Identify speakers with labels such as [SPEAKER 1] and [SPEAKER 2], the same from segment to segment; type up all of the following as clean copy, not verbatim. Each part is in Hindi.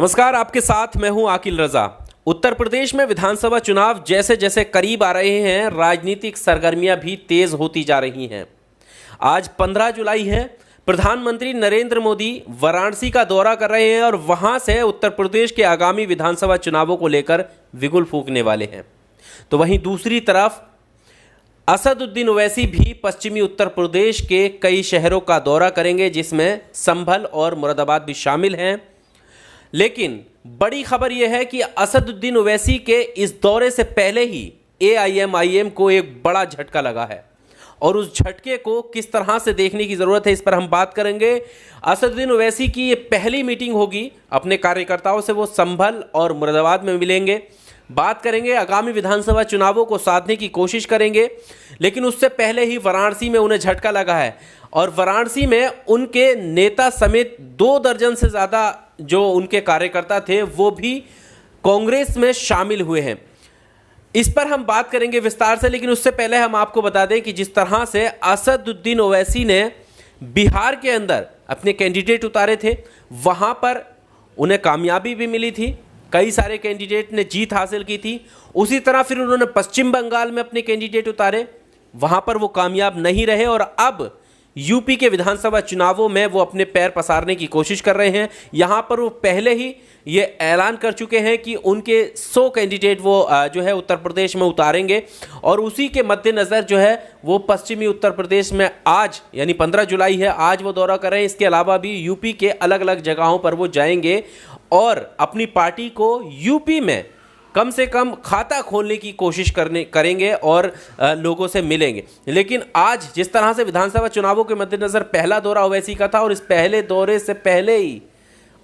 [SPEAKER 1] नमस्कार, आपके साथ मैं हूं आकिल रजा। उत्तर प्रदेश में विधानसभा चुनाव जैसे जैसे करीब आ रहे हैं, राजनीतिक सरगर्मियां भी तेज होती जा रही हैं। आज 15 जुलाई है। प्रधानमंत्री नरेंद्र मोदी वाराणसी का दौरा कर रहे हैं और वहां से उत्तर प्रदेश के आगामी विधानसभा चुनावों को लेकर बिगुल फूंकने वाले हैं। तो वहीं दूसरी तरफ असदुद्दीन ओवैसी भी पश्चिमी उत्तर प्रदेश के कई शहरों का दौरा करेंगे, जिसमें संभल और मुरादाबाद भी शामिल हैं। लेकिन बड़ी खबर यह है कि असदुद्दीन ओवैसी के इस दौरे से पहले ही एआईएमआईएम को एक बड़ा झटका लगा है और उस झटके को किस तरह से देखने की ज़रूरत है, इस पर हम बात करेंगे। असदुद्दीन ओवैसी की ये पहली मीटिंग होगी अपने कार्यकर्ताओं से, वो संभल और मुरादाबाद में मिलेंगे, बात करेंगे, आगामी विधानसभा चुनावों को साधने की कोशिश करेंगे। लेकिन उससे पहले ही वाराणसी में उन्हें झटका लगा है और वाराणसी में उनके नेता समेत 2 दर्जन से ज़्यादा जो उनके कार्यकर्ता थे वो भी कांग्रेस में शामिल हुए हैं। इस पर हम बात करेंगे विस्तार से, लेकिन उससे पहले हम आपको बता दें कि जिस तरह से असदुद्दीन ओवैसी ने बिहार के अंदर अपने कैंडिडेट उतारे थे, वहाँ पर उन्हें कामयाबी भी मिली थी, कई सारे कैंडिडेट ने जीत हासिल की थी। उसी तरह फिर उन्होंने पश्चिम बंगाल में अपने कैंडिडेट उतारे, वहाँ पर वो कामयाब नहीं रहे और अब यूपी के विधानसभा चुनावों में वो अपने पैर पसारने की कोशिश कर रहे हैं। यहाँ पर वो पहले ही ये ऐलान कर चुके हैं कि उनके 100 कैंडिडेट वो जो है उत्तर प्रदेश में उतारेंगे और उसी के मद्देनज़र जो है वो पश्चिमी उत्तर प्रदेश में आज यानी 15 जुलाई है, आज वो दौरा कर रहे हैं। इसके अलावा भी यूपी के अलग अलग जगहों पर वो जाएंगे और अपनी पार्टी को यूपी में कम से कम खाता खोलने की कोशिश करेंगे और लोगों से मिलेंगे। लेकिन आज जिस तरह से विधानसभा चुनावों के मद्देनज़र पहला दौरा ओवैसी का था और इस पहले दौरे से पहले ही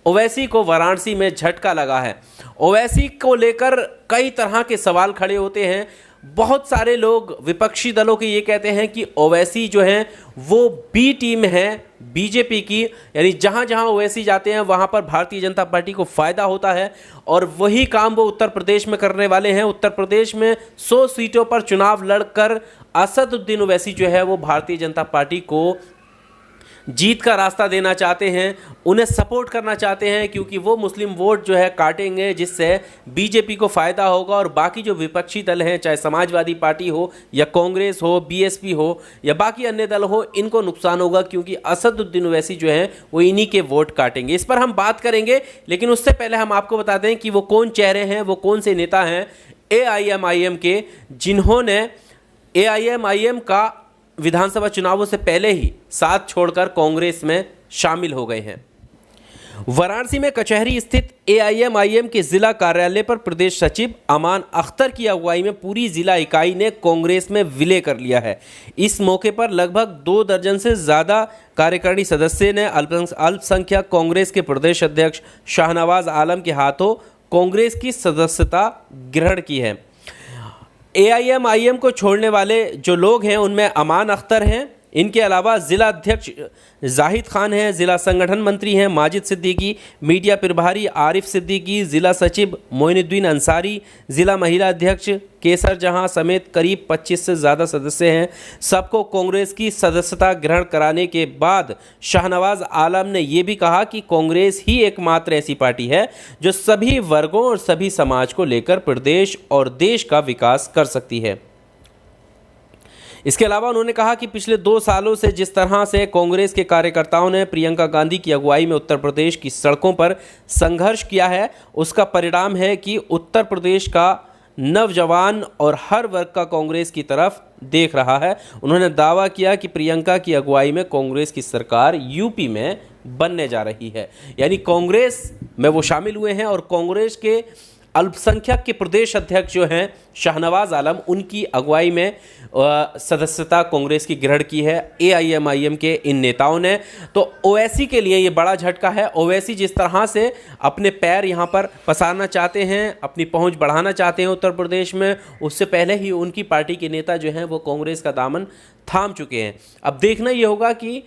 [SPEAKER 1] ओवैसी को वाराणसी में झटका लगा है। ओवैसी को लेकर कई तरह के सवाल खड़े होते हैं। बहुत सारे लोग विपक्षी दलों के ये कहते हैं कि ओवैसी जो हैं वो बी टीम है बीजेपी की, यानी जहां जहां ओवैसी जाते हैं वहां पर भारतीय जनता पार्टी को फ़ायदा होता है और वही काम वो उत्तर प्रदेश में करने वाले हैं। उत्तर प्रदेश में 100 सीटों पर चुनाव लड़कर असदुद्दीन ओवैसी जो है वो भारतीय जनता पार्टी को जीत का रास्ता देना चाहते हैं, उन्हें सपोर्ट करना चाहते हैं, क्योंकि वो मुस्लिम वोट जो है काटेंगे, जिससे बीजेपी को फ़ायदा होगा और बाकी जो विपक्षी दल हैं, चाहे समाजवादी पार्टी हो या कांग्रेस हो, बीएसपी हो या बाकी अन्य दल हो, इनको नुकसान होगा, क्योंकि असदुद्दीन ओवैसी जो हैं वो इन्हीं के वोट काटेंगे। इस पर हम बात करेंगे, लेकिन उससे पहले हम आपको बता दें कि वो कौन चेहरे हैं, वो कौन से नेता हैं एआईएमआईएम के, जिन्होंने एआईएमआईएम का विधानसभा चुनावों से पहले ही साथ छोड़कर कांग्रेस में शामिल हो गए हैं। वाराणसी में कचहरी स्थित एआईएमआईएम के जिला कार्यालय पर प्रदेश सचिव अमान अख्तर की अगुवाई में पूरी जिला इकाई ने कांग्रेस में विलय कर लिया है। इस मौके पर लगभग 2 दर्जन से ज़्यादा कार्यकारिणी सदस्य ने अल्पसंख्यक कांग्रेस के प्रदेश अध्यक्ष शाहनवाज आलम के हाथों कांग्रेस की सदस्यता ग्रहण की है। एआईएमआईएम को छोड़ने वाले जो लोग हैं उनमें अमान अख्तर हैं, इनके अलावा ज़िला अध्यक्ष जाहिद खान हैं, ज़िला संगठन मंत्री हैं माजिद सिद्दीकी, मीडिया प्रभारी आरिफ सिद्दीकी, ज़िला सचिव मोइनुद्दीन अंसारी, ज़िला महिला अध्यक्ष केसर जहां समेत करीब 25 से ज़्यादा सदस्य हैं। सबको कांग्रेस की सदस्यता ग्रहण कराने के बाद शाहनवाज आलम ने ये भी कहा कि कांग्रेस ही एकमात्र ऐसी पार्टी है जो सभी वर्गों और सभी समाज को लेकर प्रदेश और देश का विकास कर सकती है। इसके अलावा उन्होंने कहा कि पिछले 2 सालों से जिस तरह से कांग्रेस के कार्यकर्ताओं ने प्रियंका गांधी की अगुवाई में उत्तर प्रदेश की सड़कों पर संघर्ष किया है, उसका परिणाम है कि उत्तर प्रदेश का नौजवान और हर वर्ग का कांग्रेस की तरफ देख रहा है। उन्होंने दावा किया कि प्रियंका की अगुवाई में कांग्रेस की सरकार यूपी में बनने जा रही है, यानी कांग्रेस में वो शामिल हुए हैं और कांग्रेस के अल्पसंख्यक के प्रदेश अध्यक्ष जो हैं शाहनवाज आलम, उनकी अगुवाई में सदस्यता कांग्रेस की ग्रहण की है एआईएमआईएम के इन नेताओं ने। तो ओवैसी के लिए ये बड़ा झटका है। ओवैसी जिस तरह से अपने पैर यहाँ पर पसारना चाहते हैं, अपनी पहुँच बढ़ाना चाहते हैं उत्तर प्रदेश में, उससे पहले ही उनकी पार्टी के नेता जो हैं वो कांग्रेस का दामन थाम चुके हैं। अब देखना ये होगा कि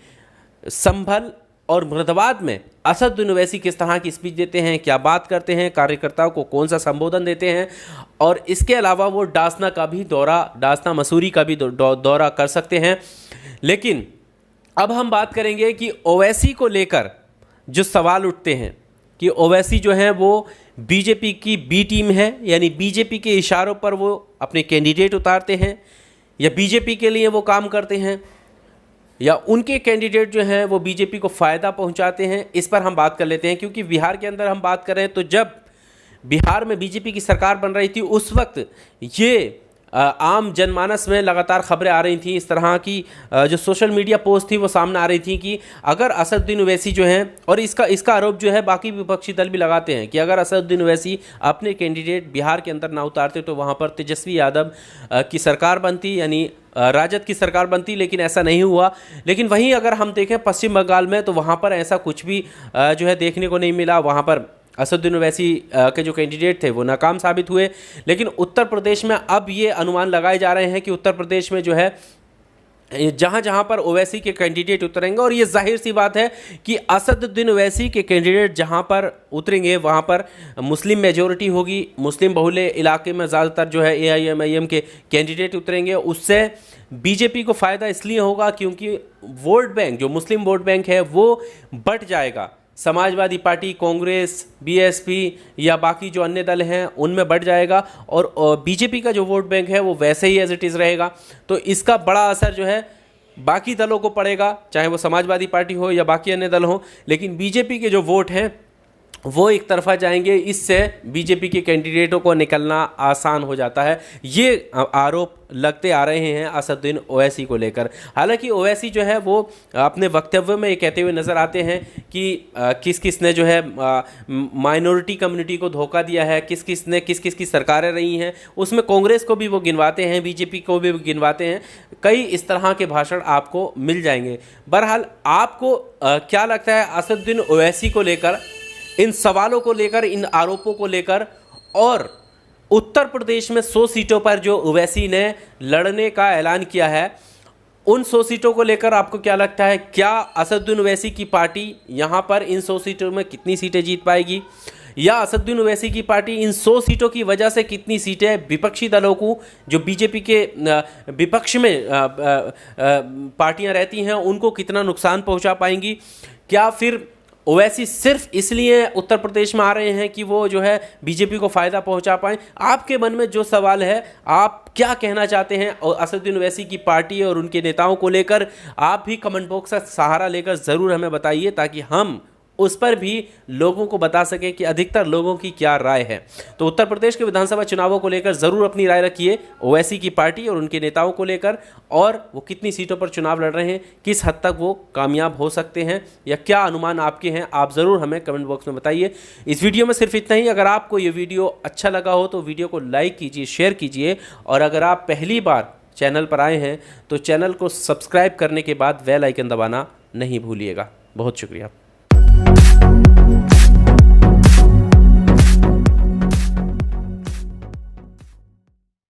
[SPEAKER 1] संभल और मुरादाबाद में असदुद्दीन ओवैसी किस तरह की स्पीच देते हैं, क्या बात करते हैं, कार्यकर्ताओं को कौन सा संबोधन देते हैं, और इसके अलावा वो डासना मसूरी का भी दौरा कर सकते हैं। लेकिन अब हम बात करेंगे कि ओवैसी को लेकर जो सवाल उठते हैं कि ओवैसी जो है वो बीजेपी की बी टीम है, यानी बीजेपी के इशारों पर वो अपने कैंडिडेट उतारते हैं, या बीजेपी के लिए वो काम करते हैं, या उनके कैंडिडेट जो हैं वो बीजेपी को फ़ायदा पहुंचाते हैं। इस पर हम बात कर लेते हैं, क्योंकि बिहार के अंदर हम बात कर रहे हैं तो जब बिहार में बीजेपी की सरकार बन रही थी उस वक्त ये आम जनमानस में लगातार खबरें आ रही थी, इस तरह की जो सोशल मीडिया पोस्ट थी वो सामने आ रही थी कि अगर असदुद्दीन ओवैसी जो हैं, और इसका आरोप जो है बाकी विपक्षी दल भी लगाते हैं कि अगर असदुद्दीन ओवैसी अपने कैंडिडेट बिहार के अंदर ना उतारते तो वहाँ पर तेजस्वी यादव की सरकार बनती, यानी राजद की सरकार बनती, लेकिन ऐसा नहीं हुआ। लेकिन वहीं अगर हम देखें पश्चिम बंगाल में तो वहाँ पर ऐसा कुछ भी जो है देखने को नहीं मिला। वहाँ पर असदुद्दीन ओवैसी के जो कैंडिडेट थे वो नाकाम साबित हुए। लेकिन उत्तर प्रदेश में अब ये अनुमान लगाए जा रहे हैं कि उत्तर प्रदेश में जो है जहाँ जहाँ पर ओवैसी के कैंडिडेट उतरेंगे, और ये जाहिर सी बात है कि असदुद्दीन ओवैसी के कैंडिडेट जहाँ पर उतरेंगे वहाँ पर मुस्लिम मेजोरिटी होगी, मुस्लिम बहुल्य इलाके में ज़्यादातर जो है AIMIM के कैंडिडेट उतरेंगे। उससे बीजेपी को फ़ायदा इसलिए होगा क्योंकि वोट बैंक, जो मुस्लिम वोट बैंक है वो बढ़ जाएगा। समाजवादी पार्टी, कांग्रेस, BSP या बाकी जो अन्य दल हैं उनमें बढ़ जाएगा, और बीजेपी का जो वोट बैंक है वो वैसे ही एज इट इज़ रहेगा। तो इसका बड़ा असर जो है बाकी दलों को पड़ेगा, चाहे वो समाजवादी पार्टी हो या बाकी अन्य दल हो। लेकिन बीजेपी के जो वोट हैं वो एक तरफा जाएंगे, इससे बीजेपी के कैंडिडेटों को निकलना आसान हो जाता है। ये आरोप लगते आ रहे हैं असदुद्दीन ओवैसी को लेकर। हालांकि ओवैसी जो है वो अपने वक्तव्य में ये कहते हुए नज़र आते हैं कि किस किस ने जो है माइनॉरिटी कम्युनिटी को धोखा दिया है, किस किस की सरकारें रही हैं, उसमें कांग्रेस को भी वो गिनवाते हैं, बीजेपी को भी गिनवाते हैं। कई इस तरह के भाषण आपको मिल जाएंगे। बहरहाल आपको क्या लगता है असदुद्दीन ओवैसी को लेकर, इन सवालों को लेकर, इन आरोपों को लेकर, और उत्तर प्रदेश में 100 सीटों पर जो ओवैसी ने लड़ने का ऐलान किया है, उन 100 सीटों को लेकर आपको क्या लगता है? क्या असदुद्दीन ओवैसी की पार्टी यहाँ पर इन 100 सीटों में कितनी सीटें जीत पाएगी, या असदुद्दीन ओवैसी की पार्टी इन 100 सीटों की वजह से कितनी सीटें विपक्षी दलों को, जो बीजेपी के विपक्ष में पार्टियां रहती हैं, उनको कितना नुकसान पहुंचा पाएंगी? क्या फिर ओवैसी सिर्फ इसलिए उत्तर प्रदेश में आ रहे हैं कि वो जो है बीजेपी को फ़ायदा पहुंचा पाएं? आपके मन में जो सवाल है, आप क्या कहना चाहते हैं और असदुद्दीन ओवैसी की पार्टी और उनके नेताओं को लेकर, आप भी कमेंट बॉक्स का सहारा लेकर ज़रूर हमें बताइए, ताकि हम उस पर भी लोगों को बता सकें कि अधिकतर लोगों की क्या राय है। तो उत्तर प्रदेश के विधानसभा चुनावों को लेकर ज़रूर अपनी राय रखिए, ओवैसी की पार्टी और उनके नेताओं को लेकर, और वो कितनी सीटों पर चुनाव लड़ रहे हैं, किस हद तक वो कामयाब हो सकते हैं, या क्या अनुमान आपके हैं, आप ज़रूर हमें कमेंट बॉक्स में बताइए। इस वीडियो में सिर्फ इतना ही। अगर आपको ये वीडियो अच्छा लगा हो तो वीडियो को लाइक कीजिए, शेयर कीजिए, और अगर आप पहली बार चैनल पर आए हैं तो चैनल को सब्सक्राइब करने के बाद बेल आइकन दबाना नहीं भूलिएगा। बहुत शुक्रिया।